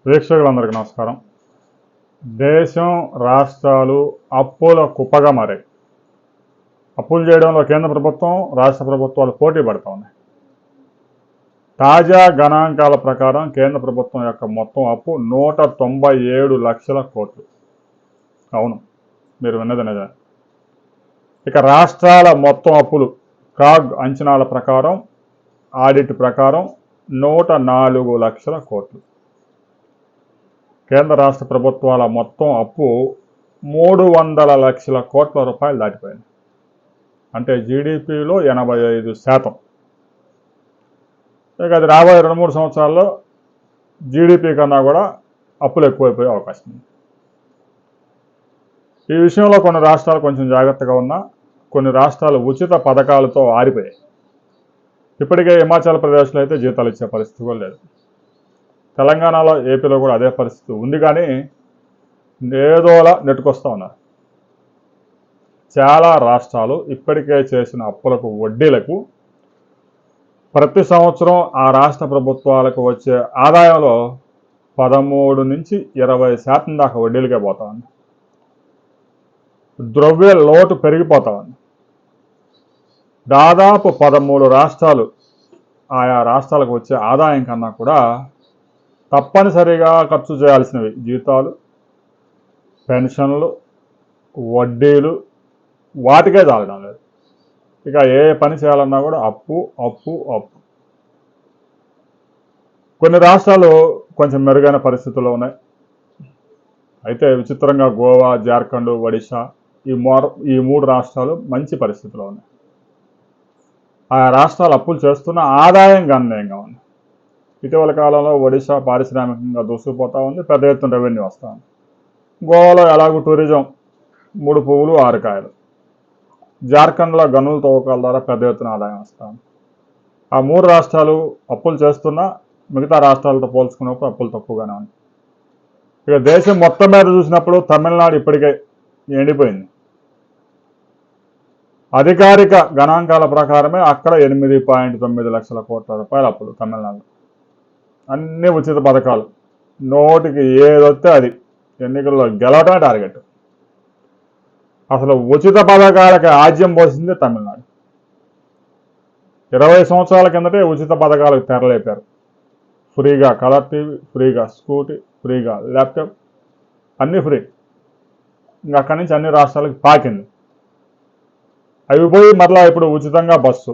వీక్షకులందరికీ నమస్కారం. దేశం రాష్ట్రాలు అప్పుల కుప్పగా మారాయి. అప్పులు చేయడంలో కేంద్ర ప్రభుత్వం రాష్ట్ర ప్రభుత్వాలు పోటీ పడుతూ ఉన్నాయి. తాజా గణాంకాల ప్రకారం కేంద్ర ప్రభుత్వం యొక్క మొత్తం అప్పు 197 లక్షల కోట్లు. అవును, మీరు విన్నది నిజమే. ఇక రాష్ట్రాల మొత్తం అప్పులు కాగ్ అంచనాల ప్రకారం, ఆడిట్ ప్రకారం 104 లక్షల కోట్లు. కేంద్ర రాష్ట్ర ప్రభుత్వాల మొత్తం అప్పు 300 లక్షల కోట్ల రూపాయలు దాటిపోయింది. అంటే జీడిపిలో 85%. ఇక అది రాబోయే 2-3 సంవత్సరాల్లో జీడిపి కన్నా కూడా అప్పులు ఎక్కువైపోయే అవకాశం ఉంది. ఈ విషయంలో కొన్ని రాష్ట్రాలు కొంచెం జాగ్రత్తగా ఉన్నా, కొన్ని రాష్ట్రాలు ఉచిత పథకాలతో ఆరిపోయాయి. ఇప్పటికే హిమాచల్ ప్రదేశ్లో అయితే జీతాలు ఇచ్చే పరిస్థితి కూడా లేదు. తెలంగాణలో, ఏపీలో కూడా అదే పరిస్థితి ఉంది. కానీ ఏదోలా నెట్టుకొస్తూ ఉన్నారు. చాలా రాష్ట్రాలు ఇప్పటికే చేసిన అప్పులకు, వడ్డీలకు ప్రతి సంవత్సరం ఆ రాష్ట్ర ప్రభుత్వాలకు వచ్చే ఆదాయంలో 13 నుంచి 20% దాకా వడ్డీలకే పోతా ఉంది. ద్రవ్య లోటు పెరిగిపోతా ఉంది. దాదాపు 13 రాష్ట్రాలు ఆయా రాష్ట్రాలకు వచ్చే ఆదాయం కన్నా కూడా తప్పనిసరిగా ఖర్చు చేయాల్సినవి జీతాలు, పెన్షన్లు, వడ్డీలు, వాటికే చాలడం లేదు. ఇక ఏ పని చేయాలన్నా కూడా అప్పు అప్పు అప్పు. కొన్ని రాష్ట్రాలు కొంచెం మెరుగైన పరిస్థితుల్లో ఉన్నాయి. అయితే విచిత్రంగా గోవా, జార్ఖండ్, ఒడిశా ఈ 3 రాష్ట్రాలు మంచి పరిస్థితిలో ఉన్నాయి. ఆయా రాష్ట్రాలు అప్పులు చేస్తున్న ఆదాయం గణనీయంగా ఉంది. ఇటీవల కాలంలో ఒడిశా పారిశ్రామికంగా దూసుకుపోతూ ఉంది. పెద్ద ఎత్తున రెవెన్యూ వస్తూ ఉంది. గోవాలో ఎలాగూ టూరిజం 3 పువ్వులు 6 కాయలు. జార్ఖండ్లో గనుల తవ్వకాల ద్వారా పెద్ద ఎత్తున ఆదాయం వస్తుంది. ఆ 3 రాష్ట్రాలు అప్పులు చేస్తున్నా మిగతా రాష్ట్రాలతో పోల్చుకున్నప్పుడు అప్పులు తక్కువగానే ఉంది. ఇక దేశం మొత్తం మీద చూసినప్పుడు తమిళనాడు ఇప్పటికే ఎండిపోయింది. అధికారిక గణాంకాల ప్రకారమే అక్కడ 8.9 లక్షల కోట్ల రూపాయల అప్పులు తమిళనాడు. అన్ని ఉచిత పథకాలు, నోటికి ఏదొస్తే అది. ఎన్నికల్లో గెలవటమే టార్గెట్. అసలు ఉచిత పథకాలకి ఆజ్యం పోసింది తమిళనాడు. 20 సంవత్సరాల కిందటే ఉచిత పథకాలకు తెరలేపారు. ఫ్రీగా కలర్ టీవీ, ఫ్రీగా స్కూటీ, ఫ్రీగా ల్యాప్టాప్, అన్నీ ఫ్రీ. ఇంకా అక్కడి నుంచి అన్ని రాష్ట్రాలకు పాకింది. అవి పోయి మరలా ఇప్పుడు ఉచితంగా బస్సు.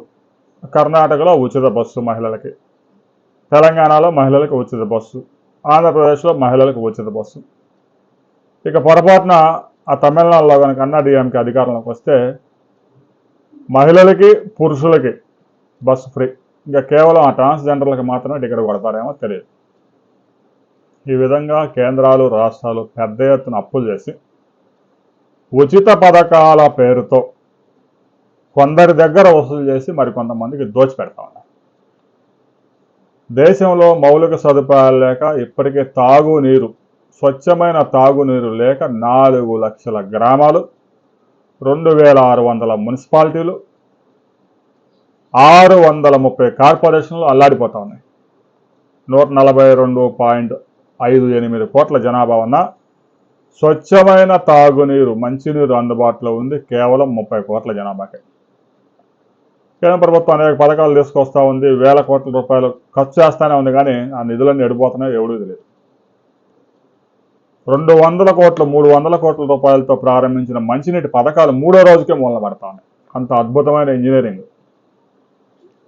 కర్ణాటకలో ఉచిత బస్సు మహిళలకి, తెలంగాణలో మహిళలకు ఉచిత బస్సు, ఆంధ్రప్రదేశ్లో మహిళలకు ఉచిత బస్సు. ఇక పొరపాటున ఆ తమిళనాడులో కనుక అన్నాడీఎంకే అధికారంలోకి వస్తే మహిళలకి, పురుషులకి బస్సు ఫ్రీ. ఇంకా కేవలం ఆ ట్రాన్స్జెండర్లకు మాత్రమే టికెట్ కొడతారేమో తెలియదు. ఈ విధంగా కేంద్రాలు, రాష్ట్రాలు పెద్ద ఎత్తున అప్పులు చేసి ఉచిత పథకాల పేరుతో కొందరి దగ్గర వసూలు చేసి మరికొంతమందికి దోచిపెడతా ఉన్నారు. దేశంలో మౌలిక సదుపాయాలు లేక ఇప్పటికే తాగునీరు, స్వచ్ఛమైన తాగునీరు లేక 4 లక్షల గ్రామాలు, 2600 మున్సిపాలిటీలు, 630 కార్పొరేషన్లు అల్లాడిపోతా ఉన్నాయి. 142.58 కోట్ల జనాభా ఉన్న స్వచ్ఛమైన తాగునీరు, మంచినీరు అందుబాటులో ఉంది కేవలం 30 కోట్ల జనాభాకే. కేంద్ర ప్రభుత్వం అనేక పథకాలు తీసుకొస్తూ ఉంది. వేల కోట్ల రూపాయలు ఖర్చు చేస్తూనే ఉంది. కానీ ఆ నిధులన్నీ ఎడిపోతున్నాయో ఎవడూ తెలియదు. 200 కోట్లు, 300 కోట్ల రూపాయలతో ప్రారంభించిన మంచినీటి పథకాలు 3వ రోజుకే మూలన పడతా ఉన్నాయి. అంత అద్భుతమైన ఇంజనీరింగ్.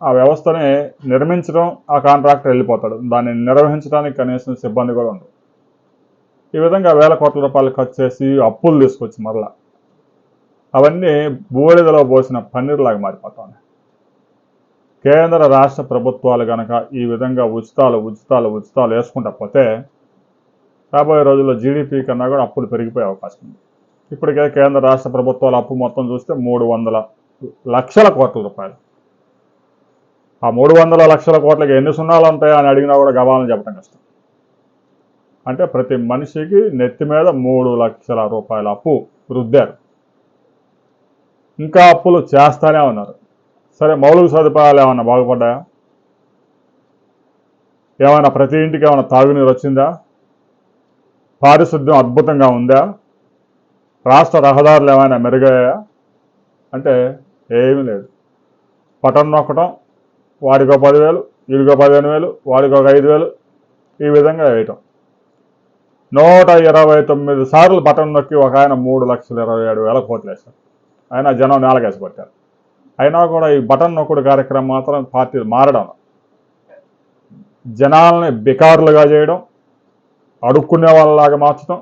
ఆ వ్యవస్థని నిర్మించడం, ఆ కాంట్రాక్టర్ వెళ్ళిపోతాడు. దాన్ని నిర్వహించడానికి కనీసం సిబ్బంది కూడా ఉండదు. ఈ విధంగా వేల కోట్ల రూపాయలు ఖర్చు చేసి అప్పులు తీసుకొచ్చి మరలా అవన్నీ బూడిదలో పోసిన పన్నీరులాగా మారిపోతా ఉన్నాయి. కేంద్ర రాష్ట్ర ప్రభుత్వాలు కనుక ఈ విధంగా ఉచితాలు వేసుకుంటా పోతే రాబోయే రోజుల్లో జీడిపి కన్నా కూడా అప్పులు పెరిగిపోయే అవకాశం ఉంది. ఇప్పటికే కేంద్ర రాష్ట్ర ప్రభుత్వాల అప్పు మొత్తం చూస్తే 300 లక్షల కోట్ల రూపాయలు. ఆ 300 లక్షల కోట్లకి ఎన్ని సున్నాలు ఉంటాయో అని అడిగినా కూడా గవాలని చెప్పడం కష్టం. అంటే ప్రతి మనిషికి నెత్తి మీద 3 లక్షల రూపాయల అప్పు రుద్దారు. ఇంకా అప్పులు చేస్తానే ఉన్నారు. సరే, మౌలిక సదుపాయాలు ఏమన్నా బాగుపడ్డాయా? ఏమైనా ప్రతి ఇంటికి ఏమైనా తాగునీరు వచ్చిందా? పారిశుద్ధ్యం అద్భుతంగా ఉందా, రాష్ట్ర రహదారులు ఏమైనా మెరుగయ్యాయా అంటే ఏమీ లేదు. బటన్ నొక్కడం, వాడికో 10,000, వీడికో 15,000, వాడికో 5,000, ఈ విధంగా వేయటం. 129 సార్లు బటన్ నొక్కి ఒక ఆయన 3,27,000 కోట్లు వేశారు. అయినా జనం నేలకేసి పట్టారు. అయినా కూడా ఈ బటన్ నొక్కుడు కార్యక్రమం మాత్రం పార్టీలు మారడం, జనాల్ని బికారులుగా చేయడం, అడుక్కునే వాళ్ళలాగా మార్చడం,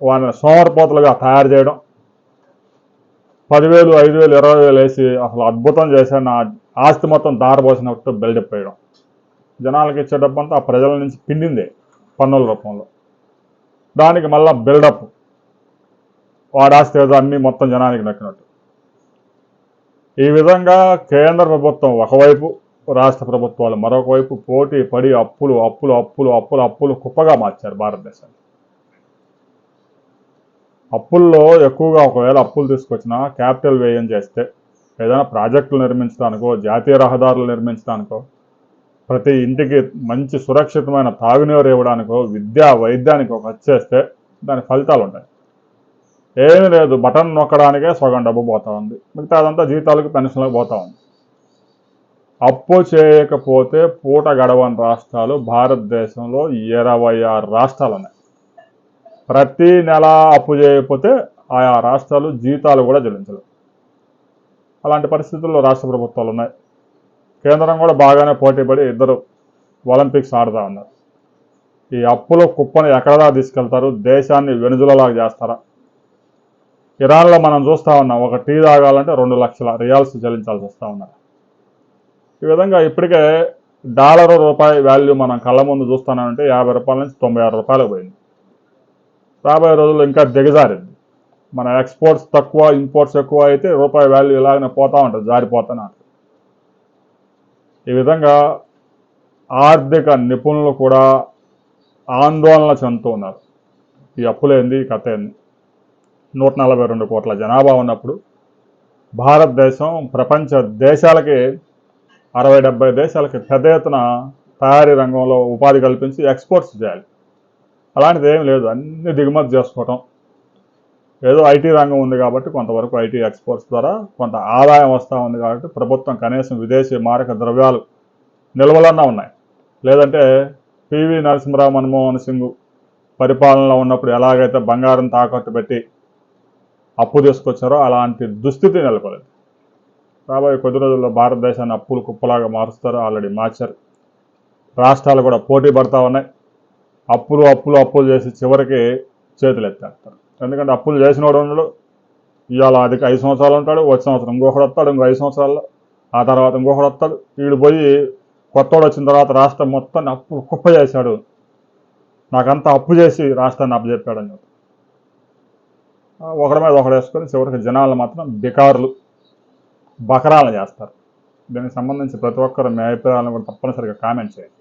వాళ్ళని సోమరిపోతలుగా తయారు చేయడం, 10,000, 5,000, 20,000 వేసి అసలు అద్భుతం చేశాను, నా ఆస్తి మొత్తం దారబోసినట్టు బిల్డప్ వేయడం. జనాలకి ఇచ్చే డబ్బంతా ఆ ప్రజల నుంచి పిండిందే పన్నుల రూపంలో. దానికి మళ్ళా బిల్డప్, వాడి ఆస్తి ఏదో అన్నీ మొత్తం జనానికి నక్కినట్టు. ఈ విధంగా కేంద్ర ప్రభుత్వం ఒకవైపు, రాష్ట్ర ప్రభుత్వాలు మరొక వైపు పోటీ పడి అప్పులు అప్పులు అప్పులు అప్పులు అప్పులు కుప్పగా మార్చారు భారతదేశాన్ని. అప్పుల్లో ఎక్కువగా ఒకవేళ అప్పులు తీసుకొచ్చినా క్యాపిటల్ వ్యయం చేస్తే, ఏదైనా ప్రాజెక్టులు నిర్మించడానికో, జాతీయ రహదారులు నిర్మించడానికో, ప్రతి ఇంటికి మంచి సురక్షితమైన తాగునీరు ఇవ్వడానికో, విద్యా వైద్యానికో ఖర్చు చేస్తే దాని ఫలితాలు ఉంటాయి. ఏమీ లేదు, బటన్ నొక్కడానికే సగం డబ్బు పోతా ఉంది, మిగతా అదంతా జీతాలకు పెన్షన్లకు పోతా ఉంది. అప్పు చేయకపోతే పూట గడవని రాష్ట్రాలు భారతదేశంలో 26 రాష్ట్రాలు ఉన్నాయి. ప్రతి నెల అప్పు చేయకపోతే ఆయా రాష్ట్రాలు జీతాలు కూడా చెల్లించలేవు. అలాంటి పరిస్థితుల్లో రాష్ట్ర ప్రభుత్వాలు ఉన్నాయి. కేంద్రం కూడా బాగానే పోటీపడి ఇద్దరు ఒలింపిక్స్ ఆడుతూ ఉన్నారు. ఈ అప్పుల కుప్పని ఎక్కడదా తీసుకెళ్తారు, దేశాన్ని వెనుజులలాగా చేస్తారా? ఇరాన్లో మనం చూస్తూ ఉన్నాం, ఒక టీ తాగాలంటే 2 లక్షల రియాల్స్ చెల్లించాల్సి వస్తూ ఉన్నారు. ఈ విధంగా ఇప్పటికే డాలరు రూపాయి వాల్యూ మనం కళ్ళ ముందు చూస్తున్నామంటే 50 రూపాయల నుంచి 96 రూపాయలకు పోయింది. రాబోయే రోజుల్లో ఇంకా దిగజారింది. మన ఎక్స్పోర్ట్స్ తక్కువ, ఇంపోర్ట్స్ ఎక్కువ అయితే రూపాయి వాల్యూ ఇలాగనే పోతూ ఉంటుంది, జారిపోతూనే ఉంటుంది. ఈ విధంగా ఆర్థిక నిపుణులు కూడా ఆందోళన చెందుతూ ఉన్నారు. ఈ అప్పులేంది, కథ ఏంది? 142 కోట్ల జనాభా ఉన్నప్పుడు భారతదేశం ప్రపంచ దేశాలకి 60-70 దేశాలకి పెద్ద ఎత్తున తయారీ రంగంలో ఉపాధి కల్పించి ఎక్స్పోర్ట్స్ చేయాలి. అలాంటిది ఏం లేదు, అన్ని దిగుమతి చేసుకోవటం. ఏదో ఐటీ రంగం ఉంది కాబట్టి కొంతవరకు ఐటీ ఎక్స్పోర్ట్స్ ద్వారా కొంత ఆదాయం వస్తూ ఉంది కాబట్టి ప్రభుత్వం కనీసం విదేశీ మారక ద్రవ్యాలు నిల్వలన్నా ఉన్నాయి. లేదంటే పివి నరసింహరావు, మన్మోహన్ సింగ్ పరిపాలనలో ఉన్నప్పుడు ఎలాగైతే బంగారం తాకట్టు పెట్టి అప్పు తీసుకొచ్చారో అలాంటి దుస్థితి నెలకొలేదు. రాబోయే కొద్ది రోజుల్లో భారతదేశాన్ని అప్పులు కుప్పలాగా మారుస్తారు, ఆల్రెడీ మార్చారు. రాష్ట్రాలు కూడా పోటీ పడతా ఉన్నాయి. అప్పులు అప్పులు అప్పులు చేసి చివరికి చేతులు ఎత్తేస్తారు. ఎందుకంటే అప్పులు చేసినోడు ఉన్నాడు, ఇవాళ అది 5 సంవత్సరాలు ఉంటాడు, వచ్చే సంవత్సరం ఇంకొకడు వస్తాడు, ఇంకో 5 సంవత్సరాల్లో, ఆ తర్వాత ఇంకొకడు వస్తాడు. వీడు పోయి కొత్తోడు వచ్చిన తర్వాత రాష్ట్రం మొత్తాన్ని అప్పులు కుప్ప చేశాడు, నాకంతా అప్పు చేసి రాష్ట్రాన్ని అప్పచెప్పాడని చెప్పి ఒకడి మీద ఒకడు వేసుకొని చివరికి జనాలు మాత్రం బికారులు, బకరాలు చేస్తారు. దీనికి సంబంధించి ప్రతి ఒక్కరు మీ అభిప్రాయాలను కూడా తప్పనిసరిగా కామెంట్ చేయండి.